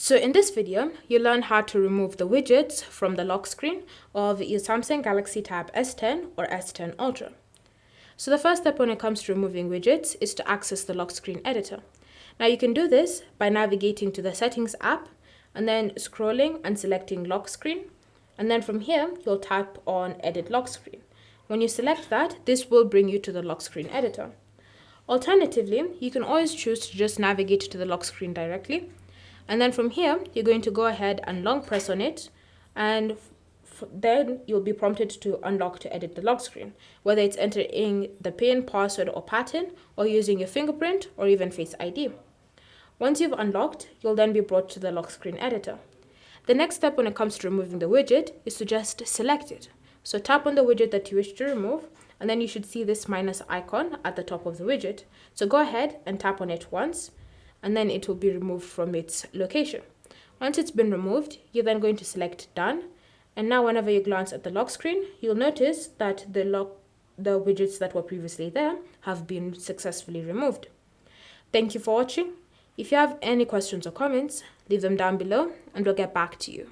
So in this video, you'll learn how to remove the widgets from the lock screen of your Samsung Galaxy Tab S10 or S10 Ultra. So the first step when it comes to removing widgets is to access the lock screen editor. Now you can do this by navigating to the Settings app and then scrolling and selecting Lock Screen. And then from here, you'll tap on Edit Lock Screen. When you select that, this will bring you to the lock screen editor. Alternatively, you can always choose to just navigate to the lock screen directly. And then from here, you're going to go ahead and long press on it, and then you'll be prompted to unlock to edit the lock screen, whether it's entering the PIN, password, or pattern, or using your fingerprint, or even Face ID. Once you've unlocked, you'll then be brought to the lock screen editor. The next step when it comes to removing the widget is to just select it. So tap on the widget that you wish to remove, and then you should see this minus icon at the top of the widget. So go ahead and tap on it once, and then it will be removed from its location. Once it's been removed, you're then going to select Done. And now whenever you glance at the lock screen, you'll notice that the widgets that were previously there have been successfully removed. Thank you for watching. If you have any questions or comments, leave them down below and we'll get back to you.